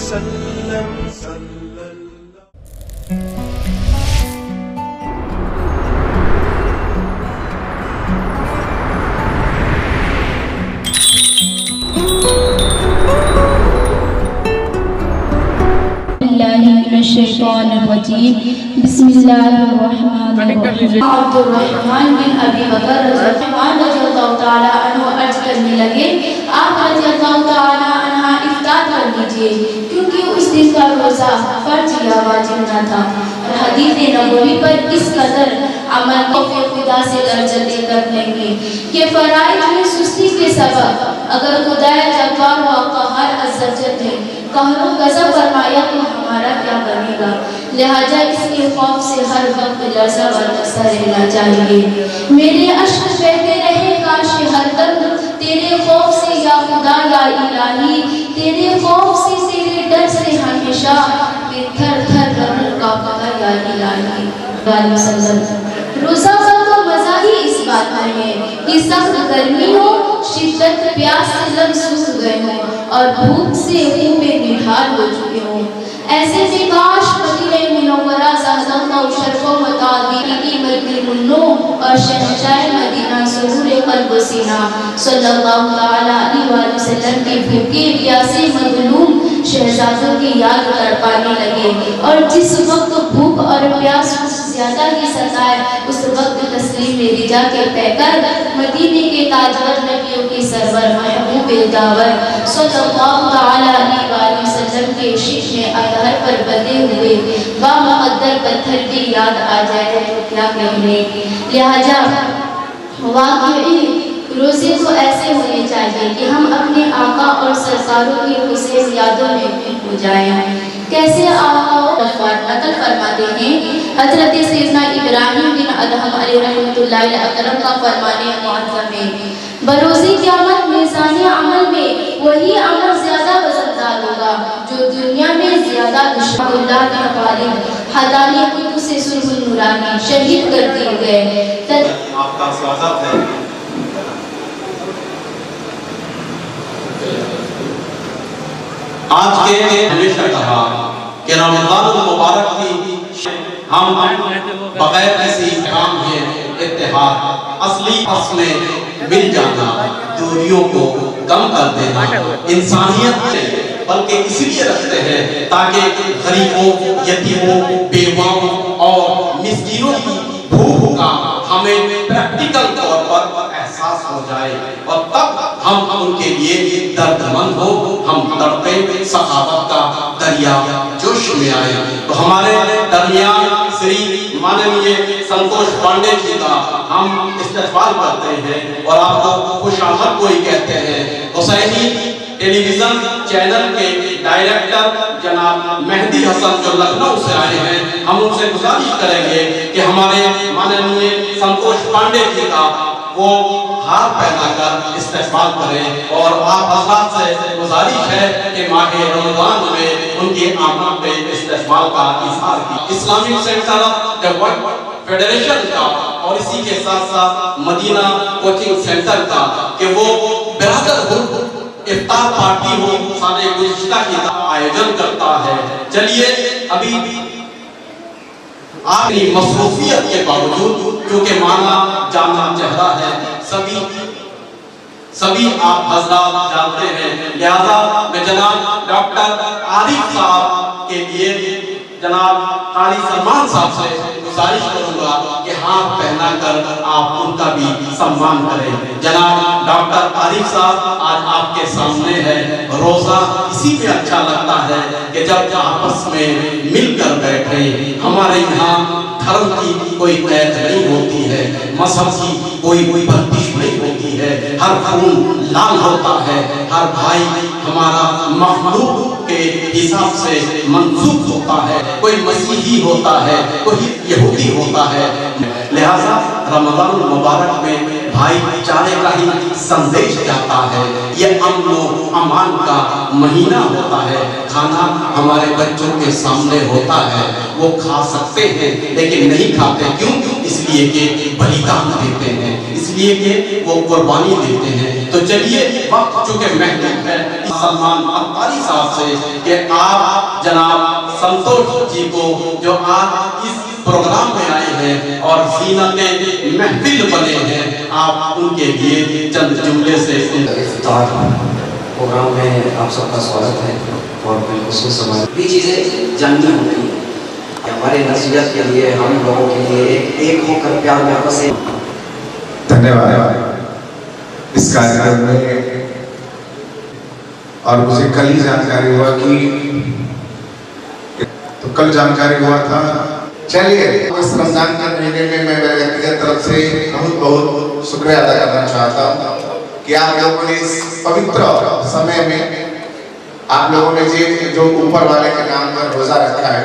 وسلم الشیطان الرجیم بسم اللہ الرحمن الرحیم عبد الرحمن بن ابی بکر رضی اللہ تعالیٰ عنہ عرض کرنے لگے آپ رضی اللہ تعالیٰ عنہ افطار کر لیجئے کیونکہ اس دن کا روزہ فرض یا واجب نہ تھا اور حدیث نبوی پر اس قدر عمل کو خدا سے درجہ دے کر لیں گے کہ فرائض میں سستی کے سبب اگر خدا جبار و قہار عز و جل نے قہر و غضب فرمایا تو ہمارا کیا بنے گا؟ لہذا اس کے خوف سے ہر وقت لرزہ برقصہ رہنا چاہیے۔ میرے عشق بہتے رہے کاش ہر دم تیرے خوف سے یا خدا یا الہی، تیرے خوف سے تیرے ڈر سے ہمیشہ میں تھر تھر رہوں کا خدا یا الہی۔ روزہ کا مزہ ہی اس بات میں ہے کہ سخت گرمی ہو، شدت پیاس سے لب سوکھ گئے ہوں اور بھوک سے منہ میں نڈھال ہو چکے ہوں۔ ایسے میں کاش مدینہ منورہ زہزہ و شرف و متعدی کی مدین النوم اور شہنشاہ مدینہ سرور قلب و سینہ صلی اللہ علیہ وآلہ وسلم کے بھوکے پیاسے مظلوم شہزادوں کی یاد تڑپانے لگے، اور جس وقت بھوک اور پیاس زیادہ ہی ستائے اس وقت تسلیم رجا کے پیکر مدینے کے تاجور نبیوں کے سرور محبوب داور صلی اللہ علیہ وآلہ وسلم کے عشق میں اطہر پر بدے ہوئے با مقدر پتھر کی یاد آ جائے تو کیا کہنے۔ لہذا واقعی روزے تو ایسے ہونے چاہیے کہ ہم اپنے آقا اور سرکاروں کی حسین یادوں میں ہو جائیں۔ کیسے آقا نقل فرماتے ہیں حضرت سیدنا ابراہیم بن ادہم علیہ رحمۃ اللہ اکرم کا فرمانے معظم ہے، بروز قیامت میزان عمل میں وہی عمل زیادہ وزندار ہوگا جو دنیا میں زیادہ دشمن اللہ کے غالب حدانی قدوس سرح النورانی شہید کر دیے گئے۔ آپ کا سواگت ہے۔ آج کے ہمیشہ کہا کہ رمضان المبارک کی ہم بغیر کسی کام کے اتحاد اصلی پس میں مل جانا، دوریوں کو کم کر دینا انسانیت سے بلکہ اس لیے رکھتے ہیں تاکہ غریبوں، یتیموں، بیواؤں اور مسکینوں کی بھوک کا ہمیں پریکٹیکل طور پر احساس ہو جائے اور تب ہم ان کے لیے درد مند ہو، ہم تڑپے، سخاوت کا دریا جوش میں آئے۔ تو ہمارے درمیان سری ماننیہ سنتوش پانڈے جی کا ہم استقبال کرتے ہیں اور آپ کو خوش آمد کوئی کہتے ہیں۔ حسینی ٹیلی ویژن چینل کے ڈائریکٹر جناب مہدی حسن جو لکھنؤ سے آئے ہیں، ہم ان سے گزارش کریں گے کہ ہمارے ماننیہ سنتوش پانڈے جی کا وہ ہار پہنا کر استقبال کریں، اور آپ حضرات سے گزارش ہے کہ ماہ رمضان میں ان کی آمد پہ استقبال کا اظہار کی۔ Islamic centre of the world federation کا اور اسی کے ساتھ ساتھ مدینہ کوچنگ سینٹر کا کہ وہ برادرہڈ افطار پارٹی ہو سال گزشتہ کی آیوجن کرتا ہے۔ چلیے ابھی آخری مصروفیت کے باوجود کیونکہ مانا جانا چہرہ ہے، سبھی آپ حضرات جانتے ہیں، لہذا میں جناب ڈاکٹر عارف صاحب کے لیے جناب قاری سلمان صاحب سے گزارش کروں گا کہ ہاتھ پہنا کر آپ ان کا بھی سمان کریں۔ جناب ڈاکٹر عارف صاحب آج آپ کے سامنے ہے۔ روزہ اسی میں اچھا لگتا ہے کہ جب آپس میں مل کر بیٹھے، ہمارے یہاں دھرم کی کوئی قید نہیں ہوتی ہے، مذہب کی کوئی بندش نہیں ہوتی ہے، ہر خون لال ہوتا ہے، ہر بھائی ہمارا مخلوق کے حساب سے منسوخ ہوتا ہے، کوئی مسیحی ہوتا ہے، کوئی یہودی ہوتا ہے۔ لہذا رمضان المبارک میں بھائی چارے کا ہی سندیش جاتا ہے، یہ امن و अमान का महीना होता है, खाना हमारे बच्चों के सामने होता है, वो खा सकते हैं लेकिन नहीं खाते। क्यों? इसलिए कि बलिदान देते हैं, इसलिए कि वो कुर्बानी देते हैं। तो चलिए, वक्त चूंकि महदूद है, सलमान अत्तारी साहब से कि आप जनाब संतोष जी को जो आज इस प्रोग्राम में आए हैं और ज़ीनत महफिल बने हैं, आप उनके लिए चंद जुमले से इफ्तार प्रोग्राम में आप सबका स्वागत है। और बिलखुसूस हमारी चीज़ें जाननी होती हैं कि हमारे नसीहत के लिए, हम लोगों के लिए एक होकर प्यार में बसे। धन्यवाद इस कार्यक्रम में। और मुझे कल ही जानकारी हुआ तो कल जानकारी हुआ था। चलिए, इस रमजान के महीने में मैं मेरे व्यक्तिगत तरफ से बहुत बहुत शुक्रिया अदा करना चाहता हूँ कि आप लोगों ने इस पवित्र समय में आप लोगों ने जो ऊपर वाले के नाम पर रोजा रखा है।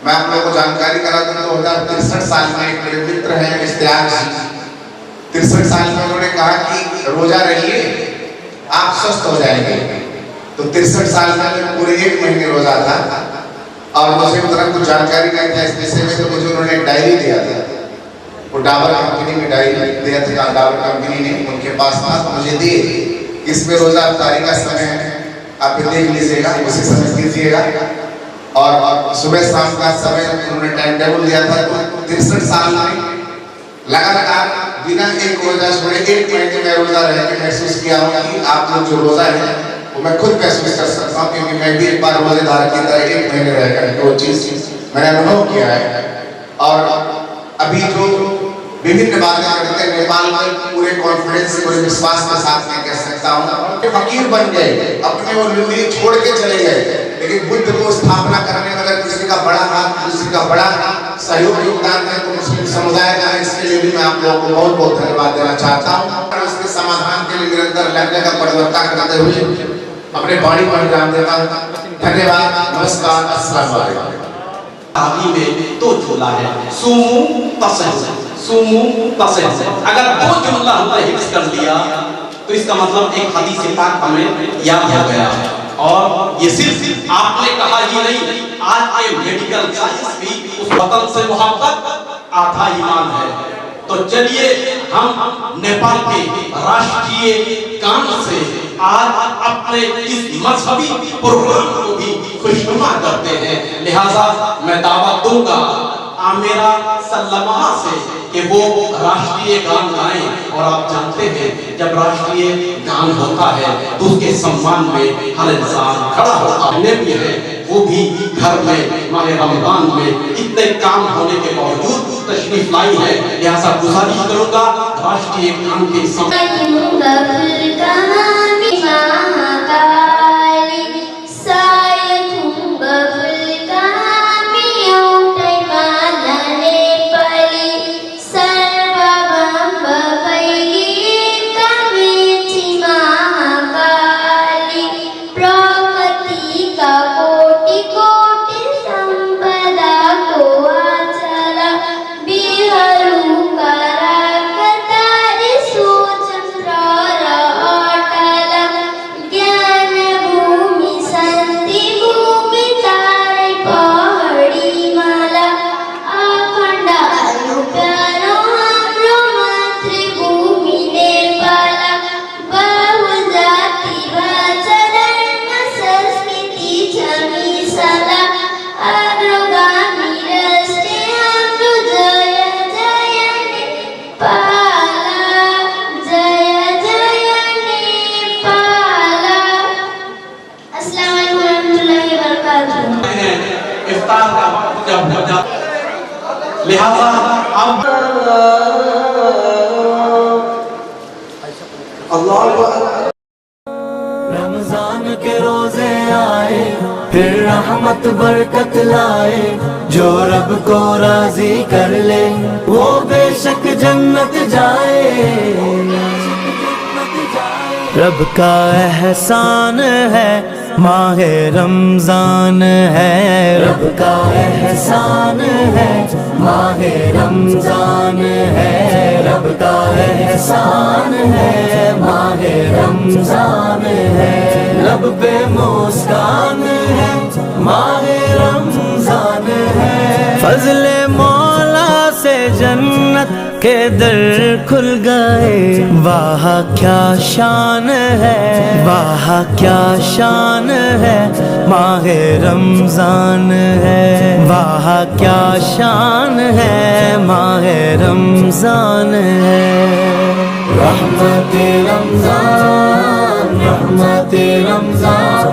मैं आप लोगों को जानकारी करा दूं, 2063 साल में एक मेरे मित्र हैं इश्तियाक जी, 63 साल में उन्होंने कहा कि रोजा रहिए, आप स्वस्थ हो जाएंगे। तो 63 साल में पूरे 1 महीने रोजा था और मुझे उतना कुछ जानकारी नहीं था इस विषय में, तो मुझे उन्होंने डायरी दिया था। वो डाबर कंपनी में डायरी दिया था, डाबर कंपनी ने उनके पास था, मुझे दिए। इसमें रोजा अफ्तारी का समय है, आप देख लीजिएगा, उसी समय कीजिएगा। और सुबह शाम का समय उन्होंने टाइम टेबल दिया था। तो 63 साल में लगातार बिना एक रोजा छोड़े 1 महीने में रोजा रह के महसूस किया हूँ कि आप लोग जो रोजा है वो मैं खुद महसूस कर सकता हूँ, क्योंकि मैं भी एक बार रोजेदार की तरह 1 महीने रह कर वो चीज मैंने अनुभव किया है। और अभी जो विभिन्न बातें करते हैं नेपाल में, पूरे कॉन्फिडेंस पूरे विश्वास के साथ मैं कह सकता हूँ कि फकीर बन गए, अपने वो लुंगी छोड़ के चले गए, लेकिन बुद्ध को स्थापना करने में अगर किसी का बड़ा हाथ, किसी का बड़ा सहयोग योगदान है तो मुस्लिम समुदाय का है। इसके लिए भी मैं आप लोगों को बहुत बहुत धन्यवाद देना चाहता हूँ और इसके समाधान के लिए निरंतर लगने का परिवर्तन करते हुए अपने वाणी पर विराम देता हूँ। धन्यवाद, नमस्कार, अस्सलाम वालेकुम। आदि में तो जुमला है, सुमु तसह, सुमु तसह। अगर 2 जुमला हमने हिफ्ज़ कर लिया तो इसका मतलब एक हदीस पाक हमें याद हो गया। और ये सिर्फ आपने कहा ही नहीं, आज के मेडिकल साइंस भी उस वतन से मोहब्बत आधा ईमान है। तो चलिए, हम नेपाल के राष्ट्रीय गान से आज अपने इस मजहबी प्रोग्राम को भी खुशनुमा करते हैं। लिहाजा मैं दावत दूंगा आमिरा सल्लमा से कि वो राष्ट्रीय गान गाएं। और आप जानते हैं जब राष्ट्रीय गान होता है तो उसके सम्मान में हर इंसान खड़ा होता है। भी है वो भी घर में माहे रमजान में इतने काम होने के बावजूद तशरीफ लाई है। लिहाजा गुजारिश करूंगा राष्ट्रीय गान के इफ्तार का वक्त जब हो जाता, लिहाजा अब रमजान के रोजे आए, फिर रहमत बरकत लाए, जो रब को राजी कर ले वो बेशक जन्नत जाए। रब का एहसान है ماہ رمضان ہے، رب کا احسان ہے، ماہ رمضان ہے، رب کا احسان ہے، ماہ رمضان ہے، لب پہ مسکان ہے، ماہ رمضان ہے، فضل مولا سے جنت کے در کھل گئے، واہ کیا شان ہے، واہ کیا شان ہے، ماہ رمضان ہے، واہ کیا شان ہے، ماہ رمضان ہے، رحمت رمضان، رحمت رمضان،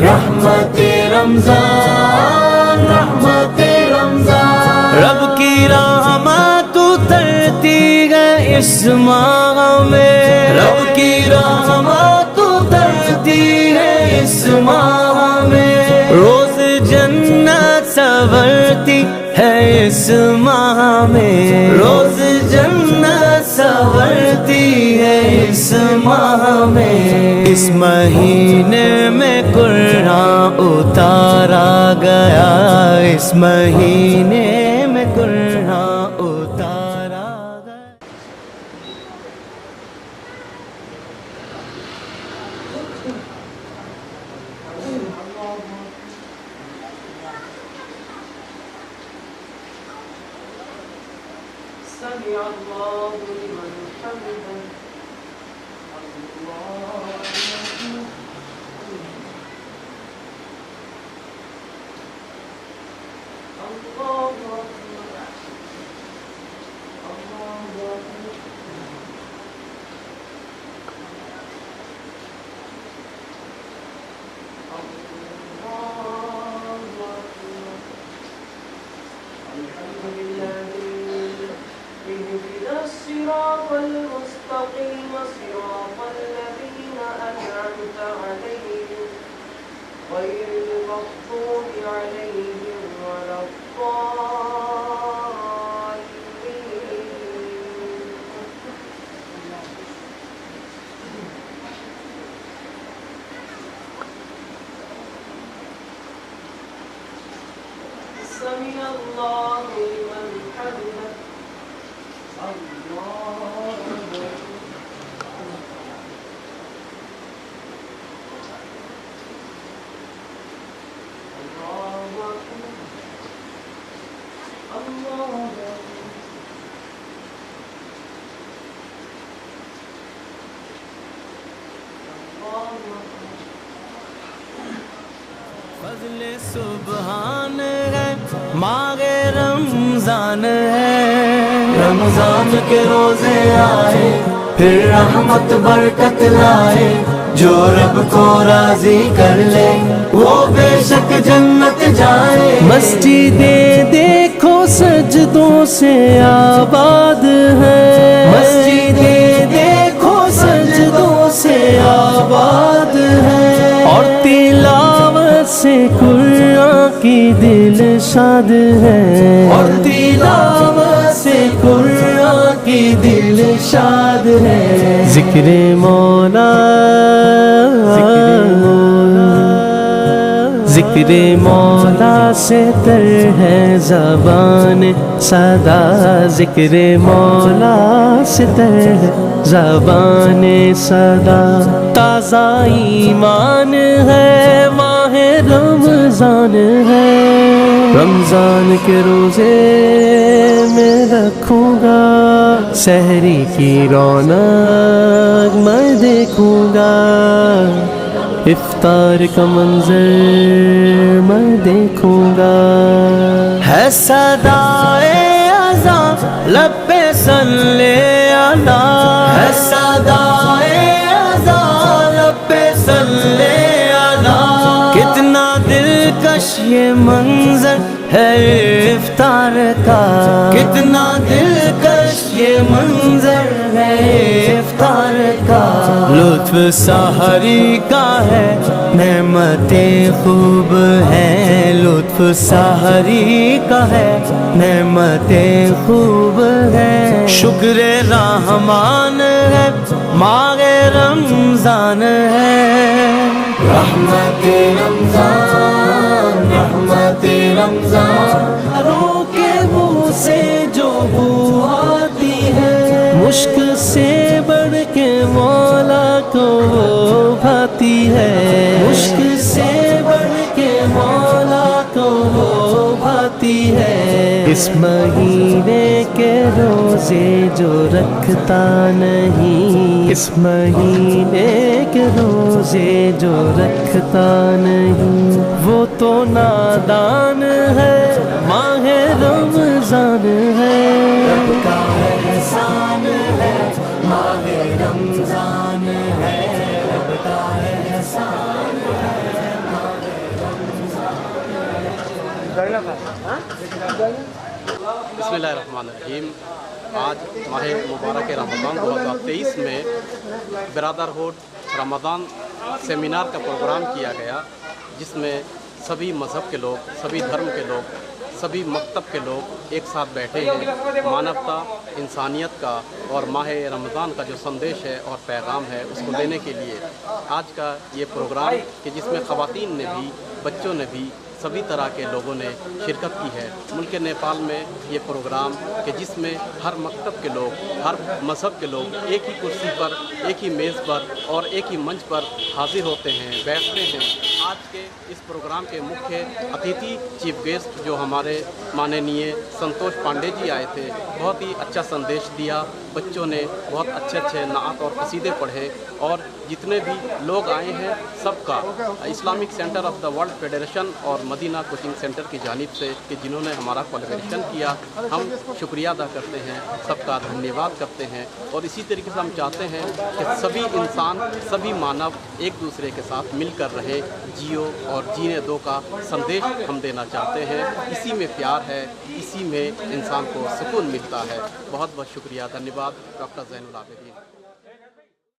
رحمت رمضان، رحمت رمضان، رب کی رحمت اترتی ہے اس ماہ میں، رب کی رحمت اترتی ہے اس ماہ میں، روز جنت سنورتی ہے اس ماہ میں، روز جنت سنورتی ہے اس ماہ میں، اس مہینے میں قرآن اتارا گیا، اس مہینے میں قرآن اتارا گیا۔ سمع الله لمن حمده الله الصراط المستقيم صراط الذين أنعمت عليهم غير المغضوب عليهم ولا الضالين. سمع الله لمن حمده فضل سبحان ہے، ماہ رمضان ہے، رمضان کے روزے آئے پھر رحمت برکت لائے، جو رب کو راضی کر لے وہ بے شک جنت جائے، مسجدیں دیکھو سجدوں سے آباد ہے، مسجدیں دیکھو سجدوں سے آباد ہے، اور تلاوت سے قرآن کی دل شاد ہے، اور تلاوت سے قرآن کی دل شاد ہے، ذکر مولا ذکر مولا سے تر ہے زبان صدا، ذکر مولا سے تر ہے زبان صدا، تازہ ایمان ہے، ماہ رمضان ہے، رمضان کے روزے میں رکھوں گا، سحری کی رونق میں دیکھوں گا، افطار کا منظر میں دیکھوں گا، ہے صدائے اذان لب پہ صلی اللہ، ہے صدائے اذان لب پہ صلی اللہ، کتنا دلکش یہ منظر ہے افطار کا، کتنا دلکش یہ منظر ہے افطار کا، لطف سحری کا ہے، نعمتیں خوب ہیں، لطف سحری کا ہے، نعمتیں خوب ہیں، شکر رحمان ہے، ماہ رمضان ہے، रहमते रमजान, रहमते रमजान, रोके मुँह से जो बू आती है, मुश्क से बढ़ के मौला को वो भाती है, मुश्क से बढ़ के मौला को वो भाती है। इस महीने के रोजे जो रखता नहीं, इस महीने के रोजे जो रखता नहीं, वो तो नादान है, माहे रमजान है। रब का एहसान है, माहे रमजान है, रब का एहसान है, माहे बिस्मिल्लाहिर्रहमानिर्रहीम। आज माह मुबारक रमज़ान 2023 में बिरादरहुड रमज़ान सेमिनार का प्रोग्राम किया गया, जिसमें सभी मज़हब के लोग, सभी धर्म के लोग, सभी मकतब के लोग एक साथ बैठे हैं। मानवता, इंसानियत का और माह रमज़ान का जो संदेश है और पैगाम है उसको देने के लिए आज का ये प्रोग्राम कि जिसमें ख़वातीन ने भी, बच्चों ने भी, सभी तरह के लोगों ने शिरकत की है। मुल्क नेपाल में ये प्रोग्राम कि जिसमें हर मकतब के लोग, हर मज़हब के लोग एक ही कुर्सी पर, एक ही मेज़ पर और एक ही मंच पर हाजिर होते हैं, बैठते हैं। आज के इस प्रोग्राम के मुख्य अतिथि चीफ गेस्ट जो हमारे माननीय संतोष पांडे जी आए थे, बहुत ही अच्छा संदेश दिया। बच्चों ने बहुत अच्छे अच्छे नात और कसीदे पढ़े और जितने भी लोग आए हैं सबका Islamic centre of the world federation और मदीना कोचिंग सेंटर की जानिब से कि जिन्होंने हमारा क्वालिफिकेशन किया, हम शुक्रिया अदा करते हैं, सबका धन्यवाद करते हैं। और इसी तरीके से हम चाहते हैं कि सभी इंसान, सभी मानव एक दूसरे के साथ मिलकर रहे, जियो और जीने दो का संदेश हम देना चाहते हैं। इसी में प्यार है, इसी में इंसान को सुकून मिलता है। बहुत बहुत शुक्रिया, धन्यवाद। डॉक्टर ज़ैनुल आबिदीन।